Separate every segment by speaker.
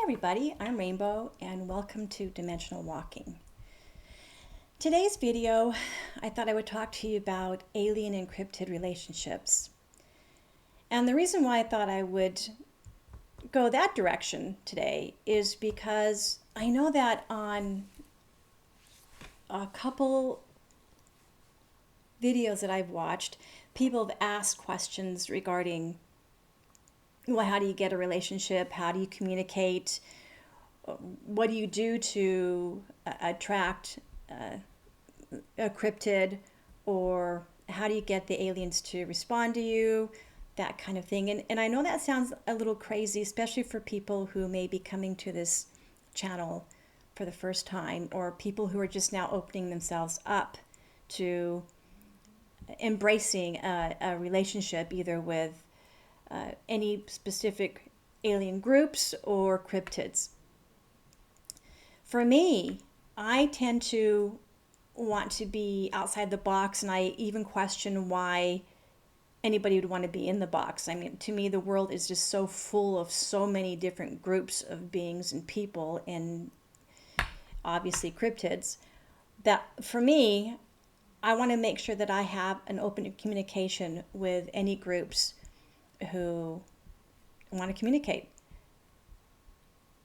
Speaker 1: everybody, I'm Rainbow and welcome to Dimensional Walking. Today's video, I thought I would talk to you about alien and cryptid relationships. And the reason why I thought I would go that direction today is because I know that on a couple videos that I've watched, people have asked questions regarding, well, how do you get a relationship? How do you communicate? What do you do to attract a cryptid? Or how do you get the aliens to respond to you? That kind of thing. And I know that sounds a little crazy, especially for people who may be coming to this channel for the first time, or people who are just now opening themselves up to embracing a relationship either with any specific alien groups or cryptids. For me, I tend to want to be outside the box, and I even question why anybody would want to be in the box. I mean, to me, the world is just so full of so many different groups of beings and people, and obviously cryptids, that for me, I want to make sure that I have an open communication with any groups who want to communicate.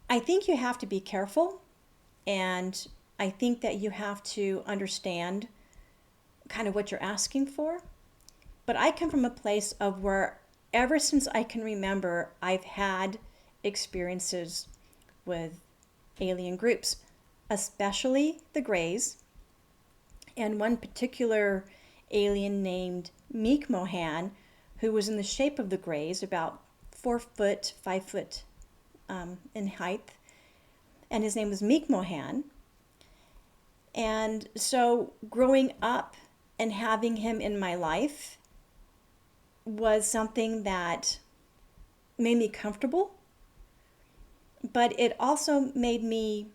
Speaker 1: I think you have to be careful, and I think that you have to understand kind of what you're asking for. But I come from a place of where ever since I can remember, I've had experiences with alien groups, especially the Greys, and one particular alien named Meek Mohan, who was in the shape of the Greys, about 4 foot, 5 foot in height. And his name was Meek Mohan. And so growing up and having him in my life was something that made me comfortable, but it also made me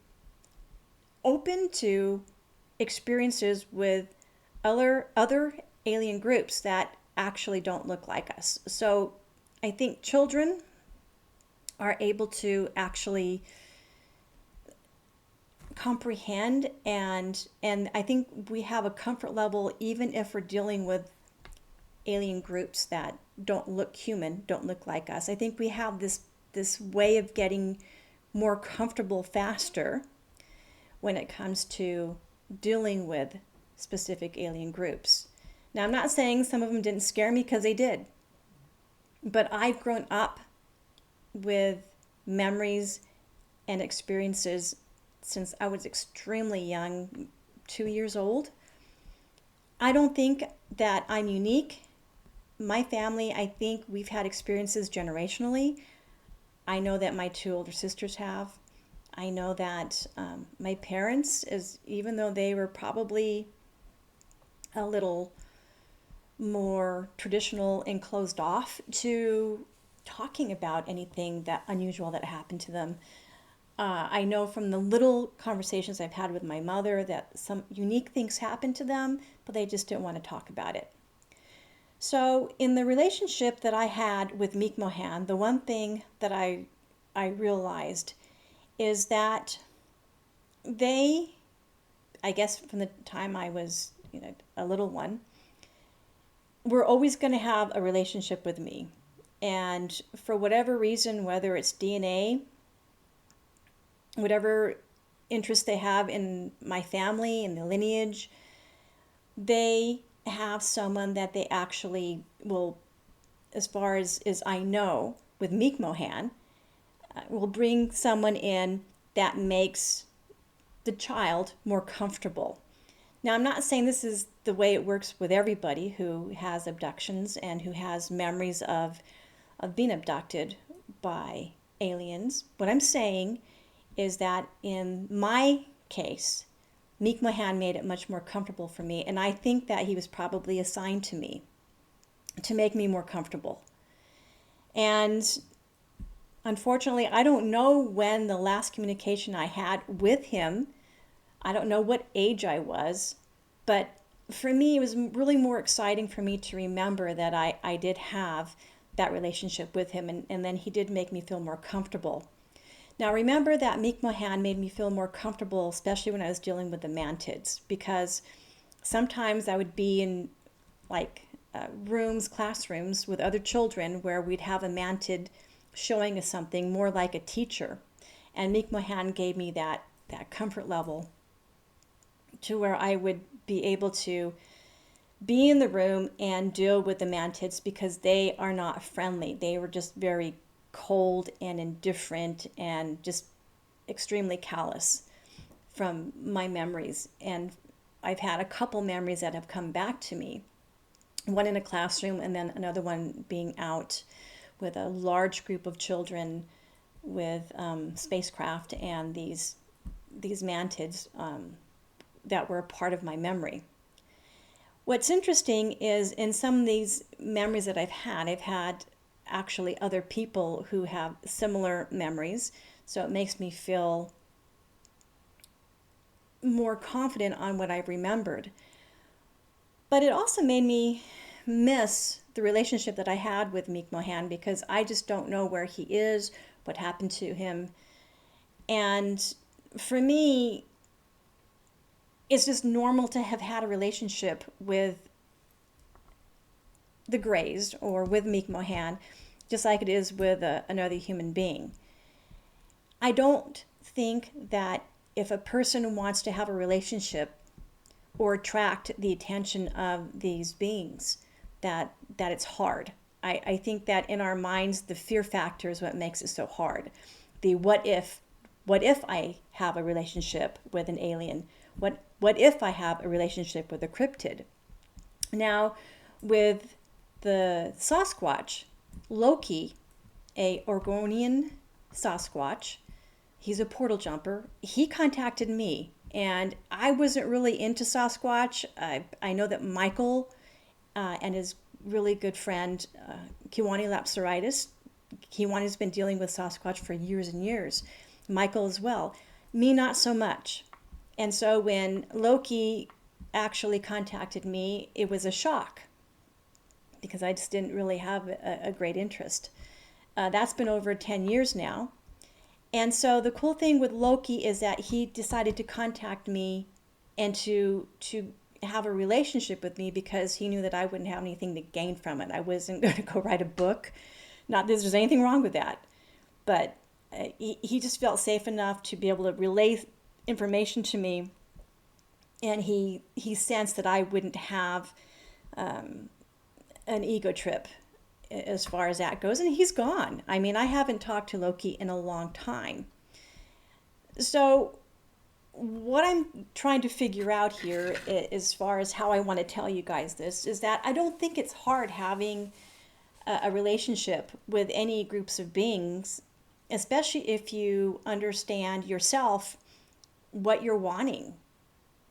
Speaker 1: open to experiences with other alien groups that actually don't look like us. So I think children are able to actually comprehend, and I think we have a comfort level even if we're dealing with alien groups that don't look human, don't look like us. I think we have this way of getting more comfortable faster when it comes to dealing with specific alien groups. Now, I'm not saying some of them didn't scare me, because they did. But I've grown up with memories and experiences since I was extremely young, 2 years old. I don't think that I'm unique. My family, I think we've had experiences generationally. I know that my 2 older sisters have. I know that my parents, even though they were probably a little more traditional and closed off to talking about anything that unusual that happened to them, I know from the little conversations I've had with my mother that some unique things happened to them, but they just didn't want to talk about it. So in the relationship that I had with Meek Mohan, the one thing that I realized is that they, I guess from the time I was a little one, were always going to have a relationship with me. And for whatever reason, whether it's DNA, whatever interest they have in my family and the lineage, they have someone that they actually will, as far as I know, with Meek Mohan, will bring someone in that makes the child more comfortable. Now, I'm not saying this is the way it works with everybody who has abductions and who has memories of being abducted by aliens. What I'm saying is that in my case, Meek Mohan made it much more comfortable for me, and I think that he was probably assigned to me to make me more comfortable. And unfortunately, I don't know when the last communication I had with him, I don't know what age I was, but for me, it was really more exciting for me to remember that I did have that relationship with him, and then he did make me feel more comfortable. Now, remember that Meek Mohan made me feel more comfortable, especially when I was dealing with the mantids, because sometimes I would be in like rooms, classrooms with other children where we'd have a mantid showing us something more like a teacher. And Meek Mohan gave me that comfort level to where I would be able to be in the room and deal with the mantids because they are not friendly. They were just very cold and indifferent and just extremely callous from my memories. And I've had a couple memories that have come back to me. One in a classroom and then another one being out with a large group of children with spacecraft and these mantids that were a part of my memory. What's interesting is in some of these memories that I've had actually other people who have similar memories. So it makes me feel more confident on what I've remembered. But it also made me miss the relationship that I had with Meek Mohan because I just don't know where he is, what happened to him. And for me, it's just normal to have had a relationship with the Greys or with Meek Mohan, just like it is with another human being. I don't think that if a person wants to have a relationship or attract the attention of these beings, that it's hard. I think that in our minds, the fear factor is what makes it so hard. The what if I have a relationship with an alien? What if I have a relationship with a cryptid? Now, with the Sasquatch, Loki, a Oregonian Sasquatch, he's a portal jumper. He contacted me, and I wasn't really into Sasquatch. I know that Michael and his really good friend, Kiwani Lapsaritis, Kiwani's been dealing with Sasquatch for years and years. Michael as well. Me, not so much. And so when Loki actually contacted me, it was a shock because I just didn't really have a great interest. That's been over 10 years now. And so the cool thing with Loki is that he decided to contact me and to have a relationship with me because he knew that I wouldn't have anything to gain from it. I wasn't going to go write a book. Not that there's anything wrong with that. But he just felt safe enough to be able to relay information to me, and he sensed that I wouldn't have an ego trip as far as that goes, and he's gone. I mean, I haven't talked to Loki in a long time. So what I'm trying to figure out here, as far as how I want to tell you guys this, is that I don't think it's hard having a relationship with any groups of beings, especially if you understand yourself what you're wanting.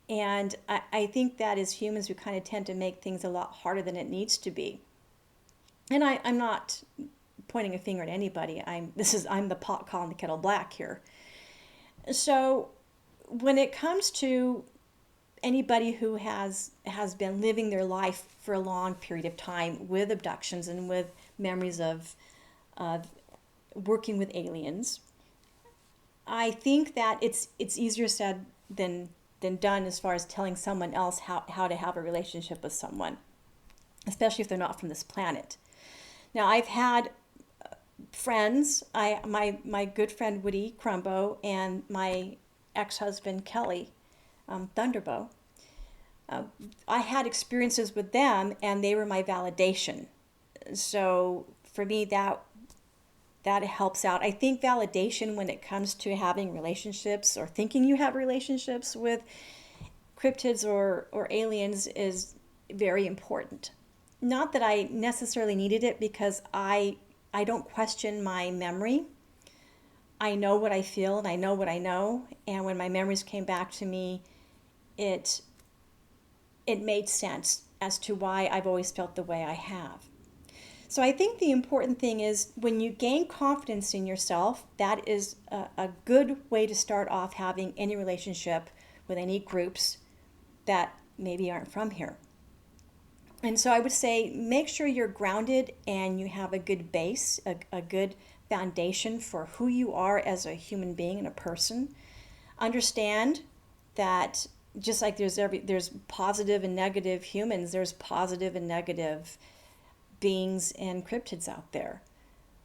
Speaker 1: And I think that as humans, we kind of tend to make things a lot harder than it needs to be. And I'm not pointing a finger at anybody. I'm the pot calling the kettle black here. So when it comes to anybody who has been living their life for a long period of time with abductions and with memories of working with aliens, I think that it's easier said than done as far as telling someone else how to have a relationship with someone, especially if they're not from this planet. Now, I've had friends, my good friend Woody Crumbo and my ex-husband Kelly Thunderbow, I had experiences with them and they were my validation. So for me, that helps out. I think validation when it comes to having relationships or thinking you have relationships with cryptids or aliens is very important. Not that I necessarily needed it because I don't question my memory. I know what I feel and I know what I know. And when my memories came back to me, it made sense as to why I've always felt the way I have. So I think the important thing is when you gain confidence in yourself, that is a good way to start off having any relationship with any groups that maybe aren't from here. And so I would say make sure you're grounded and you have a good base, a good foundation for who you are as a human being and a person. Understand that just like there's positive and negative humans, there's positive and negative beings and cryptids out there.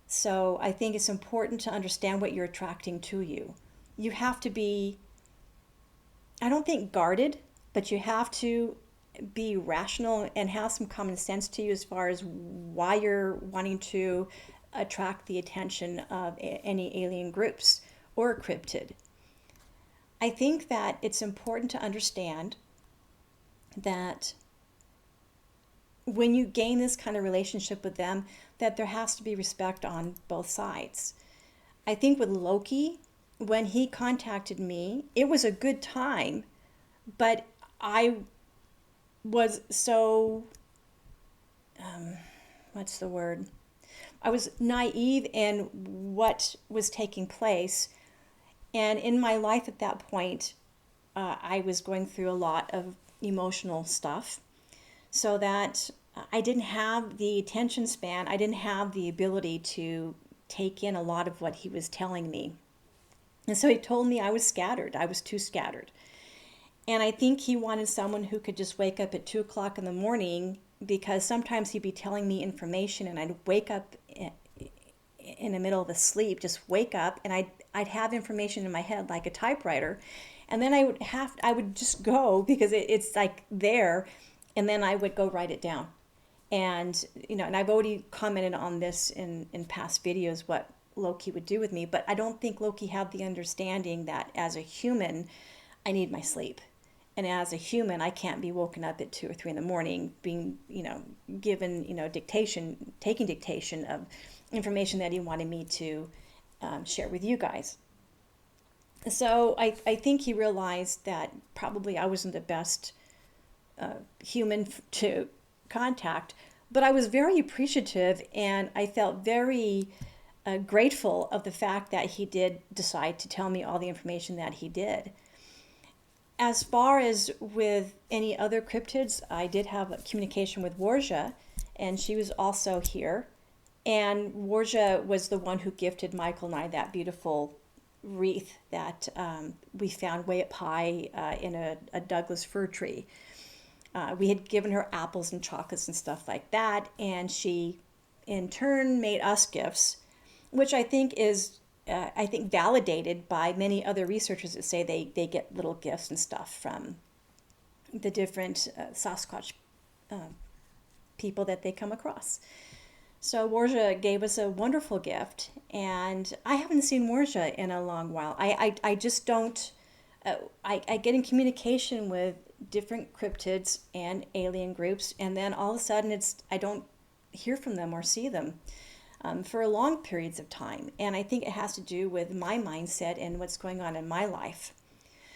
Speaker 1: So I think it's important to understand what you're attracting to you. You have to be, I don't think guarded, but you have to be rational and have some common sense to you as far as why you're wanting to attract the attention of any alien groups or a cryptid. I think that it's important to understand that when you gain this kind of relationship with them, that there has to be respect on both sides. I think with Loki, when he contacted me, it was a good time, but I was so, what's the word? I was naive in what was taking place. And in my life at that point, I was going through a lot of emotional stuff. So that I didn't have the attention span, I didn't have the ability to take in a lot of what he was telling me. And so he told me I was scattered, I was too scattered. And I think he wanted someone who could just wake up at 2 o'clock in the morning, because sometimes he'd be telling me information and I'd wake up in the middle of a sleep, just wake up, and I'd have information in my head like a typewriter. And then I would just go because it's like there, and then I would go write it down. And, and I've already commented on this in past videos, what Loki would do with me, but I don't think Loki had the understanding that as a human, I need my sleep. And as a human, I can't be woken up at 2 or 3 in the morning, being, given, taking dictation of information that he wanted me to share with you guys. So I think he realized that probably I wasn't the best human to contact, but I was very appreciative, and I felt very grateful of the fact that he did decide to tell me all the information that he did. As far as with any other cryptids, I did have a communication with Warja, and she was also here. And Warja was the one who gifted Michael and I that beautiful wreath that we found way up high in a Douglas fir tree. We had given her apples and chocolates and stuff like that, and she in turn made us gifts, which I think is validated by many other researchers that say they get little gifts and stuff from the different Sasquatch people that they come across. So Warja gave us a wonderful gift, and I haven't seen Warja in a long while. I just don't, I get in communication with different cryptids and alien groups, and then all of a sudden I don't hear from them or see them for long periods of time. And I think it has to do with my mindset and what's going on in my life.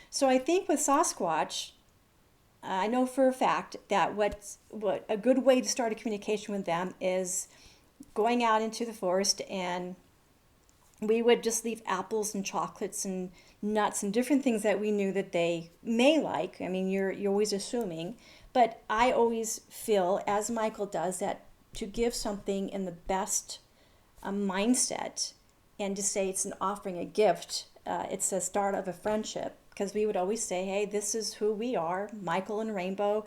Speaker 1: So I think with Sasquatch, I know for a fact that what a good way to start a communication with them is going out into the forest, and we would just leave apples and chocolates and nuts and different things that we knew that they may like. I mean, you're always assuming, but I always feel, as Michael does, that to give something in the best mindset and to say it's an offering, a gift, it's a start of a friendship, because we would always say, hey, this is who we are, Michael and Rainbow,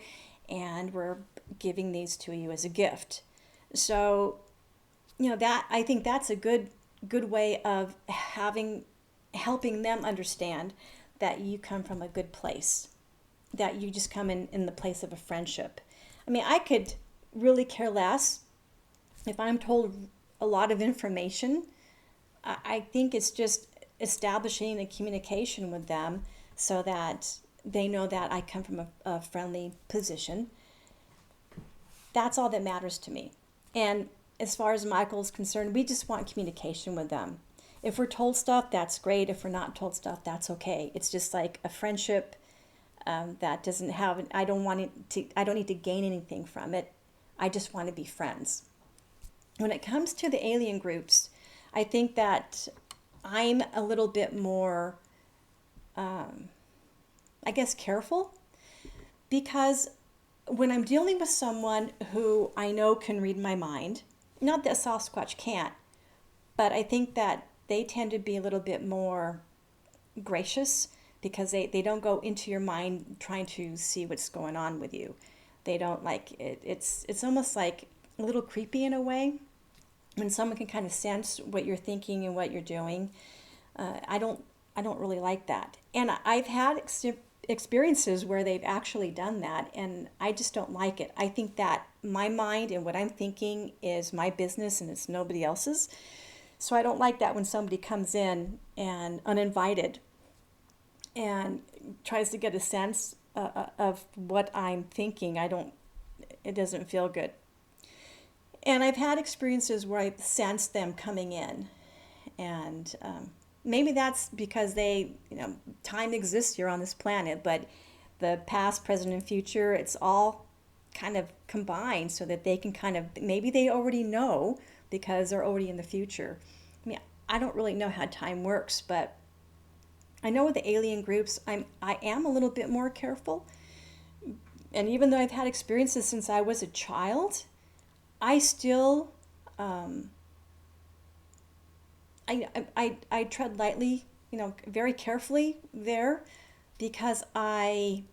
Speaker 1: and we're giving these to you as a gift. So that, I think that's a good way of helping them understand that you come from a good place, that you just come in the place of a friendship. I mean, I could really care less if I'm told a lot of information. I think it's just establishing a communication with them so that they know that I come from a friendly position. That's all that matters to me. And as far as Michael's concerned, we just want communication with them. If we're told stuff, that's great. If we're not told stuff, that's okay. It's just like a friendship that doesn't have. I don't need to gain anything from it. I just want to be friends. When it comes to the alien groups, I think that I'm a little bit more, careful, because when I'm dealing with someone who I know can read my mind, not that Sasquatch can't, But I think that they tend to be a little bit more gracious because they don't go into your mind trying to see what's going on with you. They don't like it. It's almost like a little creepy in a way when someone can kind of sense what you're thinking and what you're doing. I don't really like that. And I've had experiences where they've actually done that, and I just don't like it. I think that my mind and what I'm thinking is my business and it's nobody else's. So I don't like that when somebody comes in and uninvited and tries to get a sense of what I'm thinking. It doesn't feel good. And I've had experiences where I've sensed them coming in, and maybe that's because time exists here on this planet, but the past, present, and future, it's all kind of combined so that they can kind of, maybe they already know because they're already in the future. I mean, I don't really know how time works, but I know with the alien groups, I am a little bit more careful. And even though I've had experiences since I was a child, I still I tread lightly, very carefully there because I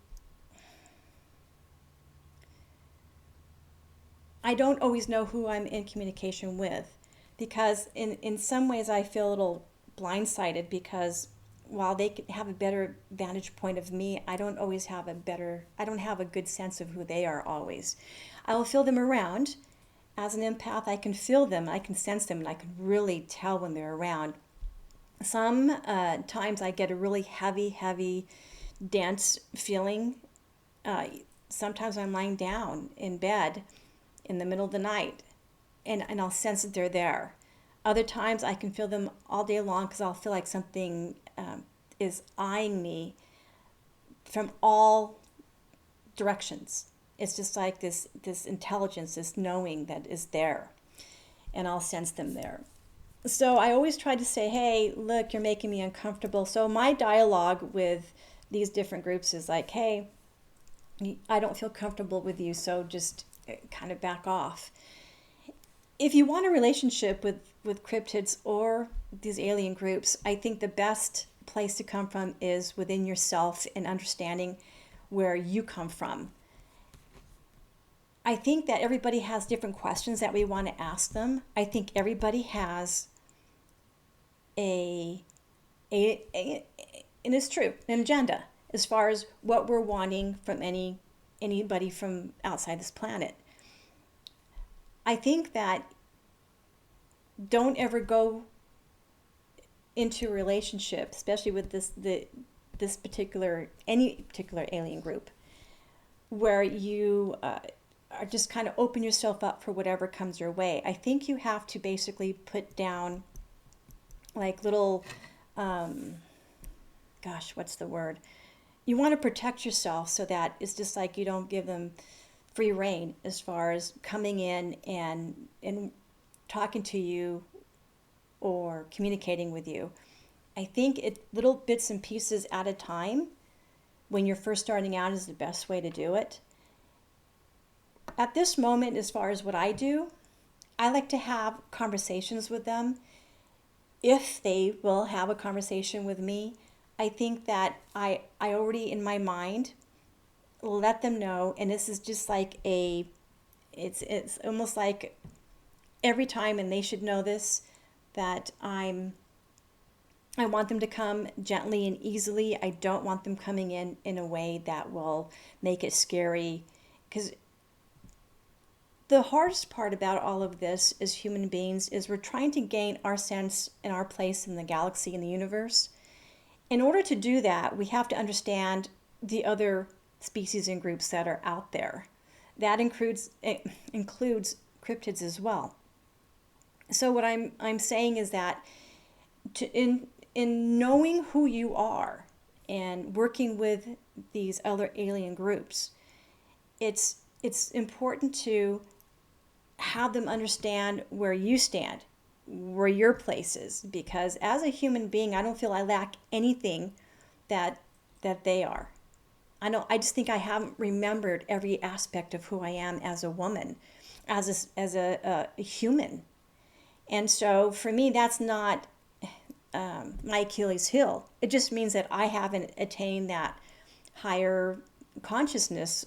Speaker 1: don't always know who I'm in communication with, because in some ways I feel a little blindsided because while they have a better vantage point of me, I don't have a good sense of who they are always. I will feel them around. As an empath, I can feel them, I can sense them, and I can really tell when they're around. Some times I get a really heavy, dense feeling. Uh, Sometimes I'm lying down in bed in the middle of the night, and I'll sense that they're there. Other times I can feel them all day long because I'll feel like something is eyeing me from all directions. It's just like this intelligence, this knowing that is there, and I'll sense them there. So I always try to say, hey, look, you're making me uncomfortable. So my dialogue with these different groups is like, hey, I don't feel comfortable with you, so just kind of back off. If you want a relationship with cryptids or these alien groups, I think the best place to come from is within yourself and understanding where you come from. I think that everybody has different questions that we want to ask them. I think everybody has a and it's true, an agenda as far as what we're wanting from anybody from outside this planet. I think that don't ever go into a relationship, especially with this particular any particular alien group, where you are just kind of open yourself up for whatever comes your way. I think you have to basically put down like little, what's the word? You want to protect yourself so that it's just like you don't give them free reign as far as coming in and talking to you or communicating with you. I think little bits and pieces at a time when you're first starting out is the best way to do it. At this moment, as far as what I do, I like to have conversations with them. If they will have a conversation with me, I think that I already in my mind let them know, and this is just like it's almost like every time, and they should know this, that I want them to come gently and easily. I don't want them coming in a way that will make it scary, because the hardest part about all of this as human beings is we're trying to gain our sense and our place in the galaxy and the universe. In order to do that, we have to understand the other species and groups that are out there. That includes cryptids as well. So what I'm saying is that in knowing who you are and working with these other alien groups, it's important to have them understand where you stand, where your place is, because as a human being, I don't feel I lack anything that they are. I just think I haven't remembered every aspect of who I am as a woman, as a human. And so for me, that's not my Achilles heel. It just means that I haven't attained that higher consciousness,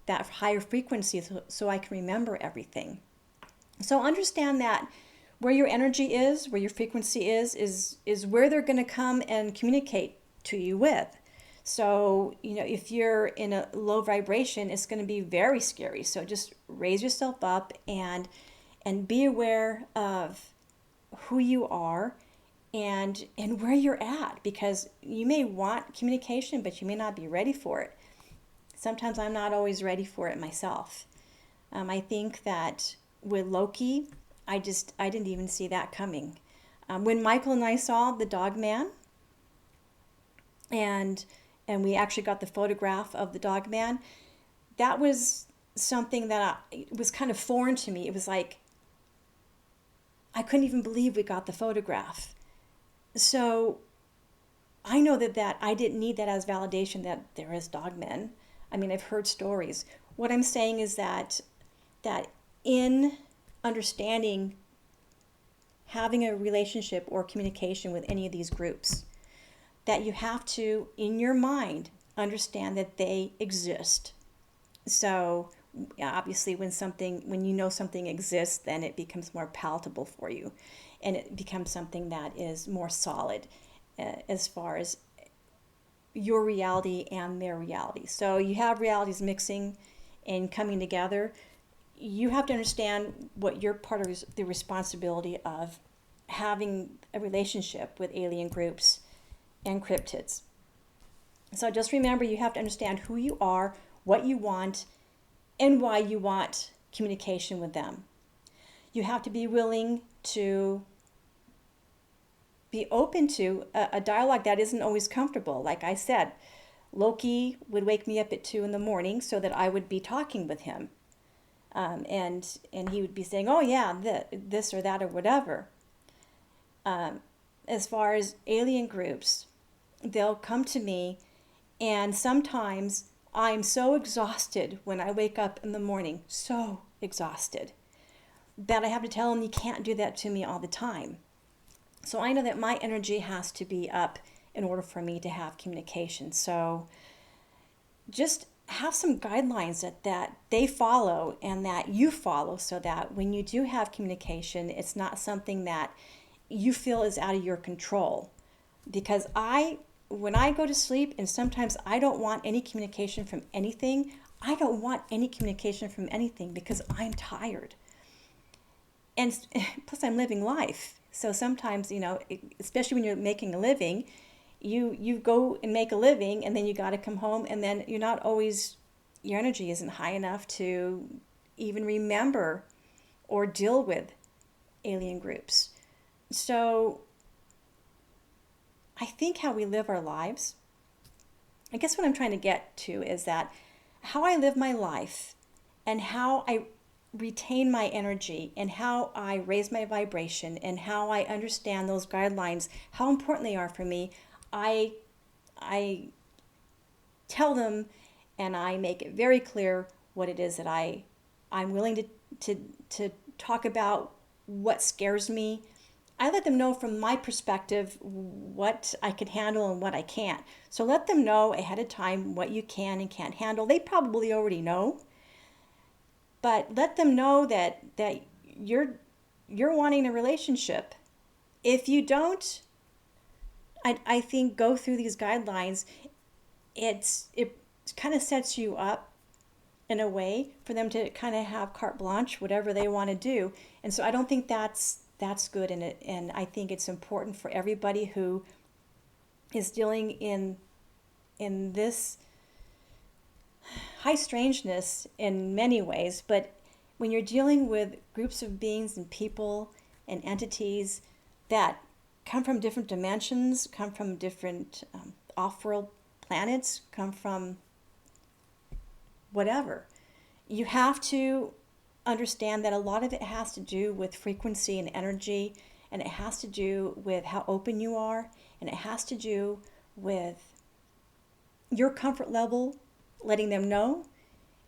Speaker 1: that higher frequency, so I can remember everything. So understand that where your energy is, where your frequency is where they're going to come and communicate to you with. So, if you're in a low vibration, it's going to be very scary. So just raise yourself up and be aware of who you are and where you're at, because you may want communication, but you may not be ready for it. Sometimes I'm not always ready for it myself. I think that with Loki, I didn't even see that coming. When Michael and I saw the dog man, and we actually got the photograph of the dog man, that was something that it was kind of foreign to me. It was like I couldn't even believe we got the photograph. So I know that I didn't need that as validation that there is dogmen. I mean, I've heard stories. What I'm saying is that in understanding having a relationship or communication with any of these groups, that you have to, in your mind, understand that they exist. So obviously when you know something exists, then it becomes more palatable for you, and it becomes something that is more solid as far as your reality and their reality. So you have realities mixing and coming together. You have to understand what your part of the responsibility of having a relationship with alien groups and cryptids. So just remember, you have to understand who you are, what you want, and why you want communication with them. You have to be willing to be open to a dialogue that isn't always comfortable. Like I said, Loki would wake me up at 2 a.m. so that I would be talking with him. And he would be saying, oh yeah, this or that or whatever. As far as alien groups, they'll come to me, and sometimes I'm so exhausted when I wake up in the morning, so exhausted, that I have to tell them, you can't do that to me all the time. So I know that my energy has to be up in order for me to have communication. So just have some guidelines that they follow and that you follow, so that when you do have communication, it's not something that you feel is out of your control. Because when I go to sleep, and sometimes I don't want any communication from anything, I don't want any communication from anything because I'm tired. And plus I'm living life. So sometimes, especially when you're making a living, you go and make a living, and then you got to come home, and then you're not always, your energy isn't high enough to even remember or deal with alien groups. So I think how we live our lives, I guess what I'm trying to get to is that how I live my life and how I retain my energy and how I raise my vibration and how I understand those guidelines, how important they are for me, I tell them, and I make it very clear what it is that I'm willing to talk about, what scares me. I let them know from my perspective what I can handle and what I can't. So let them know ahead of time what you can and can't handle. They probably already know, but let them know that you're wanting a relationship. If you don't, I think go through these guidelines. It kind of sets you up in a way for them to kind of have carte blanche, whatever they want to do. And so I don't think that's good, and I think it's important for everybody who is dealing in this high strangeness in many ways, but when you're dealing with groups of beings and people and entities that come from different dimensions, come from different off-world planets, come from whatever, you have to understand that a lot of it has to do with frequency and energy, and it has to do with how open you are, and it has to do with your comfort level, letting them know.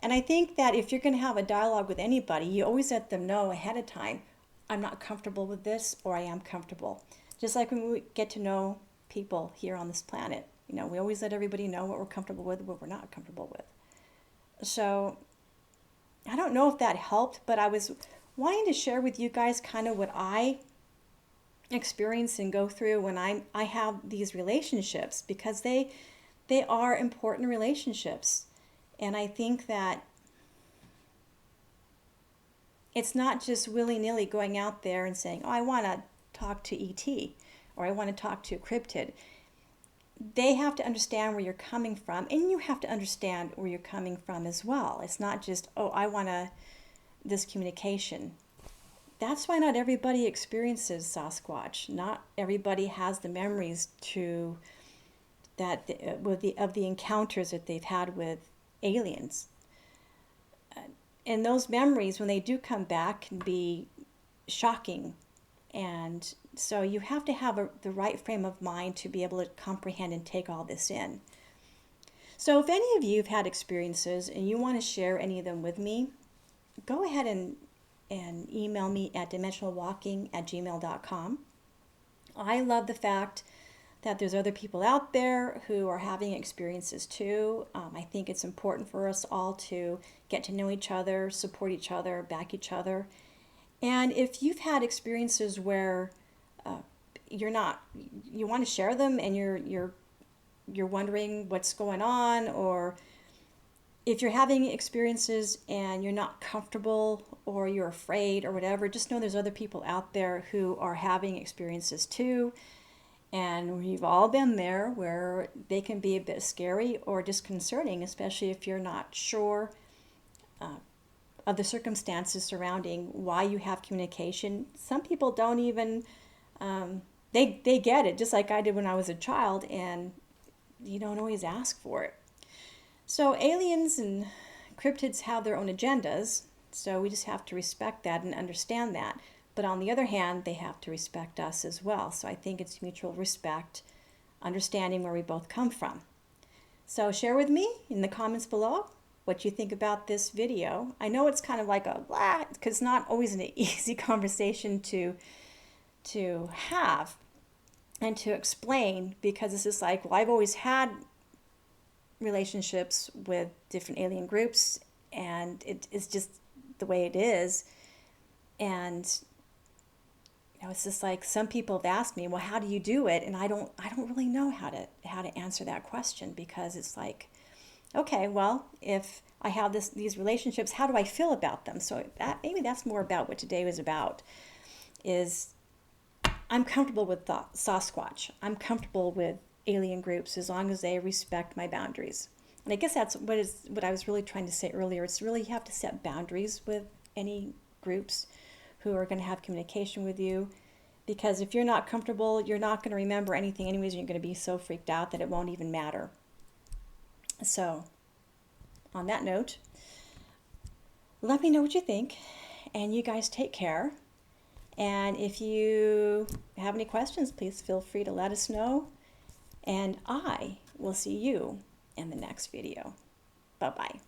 Speaker 1: And I think that if you're going to have a dialogue with anybody, you always let them know ahead of time, I'm not comfortable with this, or I am comfortable. Just like when we get to know people here on this planet, you know, we always let everybody know what we're comfortable with, what we're not comfortable with. So I don't know if that helped, but I was wanting to share with you guys kind of what I experience and go through when I have these relationships, because they are important relationships. And I think that it's not just willy-nilly going out there and saying, oh, I want to talk to ET, or I want to talk to a cryptid. They have to understand where you're coming from, and you have to understand where you're coming from as well. It's not just, oh, I want this communication. That's why not everybody experiences Sasquatch. Not everybody has the memories to that of the encounters that they've had with aliens. And those memories, when they do come back, can be shocking. And so you have to have the right frame of mind to be able to comprehend and take all this in. So if any of you have had experiences and you want to share any of them with me, go ahead and email me at dimensionalwalking@gmail.com. I love the fact that there's other people out there who are having experiences too. I think it's important for us all to get to know each other, support each other, back each other. And if you've had experiences where you want to share them, and you're wondering what's going on, or if you're having experiences and you're not comfortable or you're afraid or whatever, just know there's other people out there who are having experiences too. And we've all been there, where they can be a bit scary or disconcerting, especially if you're not sure of the circumstances surrounding why you have communication. Some people don't even, they get it, just like I did when I was a child, and you don't always ask for it. So aliens and cryptids have their own agendas, so we just have to respect that and understand that. But on the other hand, they have to respect us as well. So I think it's mutual respect, understanding where we both come from. So share with me in the comments below what you think about this video. I know it's kind of like a blah, because it's not always an easy conversation to have and to explain, because it's just like, well, I've always had relationships with different alien groups, and it's just the way it is. And you know, it's just like, some people have asked me, well, how do you do it? And I don't really know how to answer that question, because it's like, okay, well, if I have these relationships, how do I feel about them? So maybe that's more about what today was about. Is I'm comfortable with Sasquatch. I'm comfortable with alien groups as long as they respect my boundaries. And I guess that's what I was really trying to say earlier. It's really, you have to set boundaries with any groups who are going to have communication with you, because if you're not comfortable, you're not going to remember anything anyways, and you're going to be so freaked out that it won't even matter. So on that note, let me know what you think, and you guys take care. And if you have any questions, please feel free to let us know, and I will see you in the next video. Bye-bye.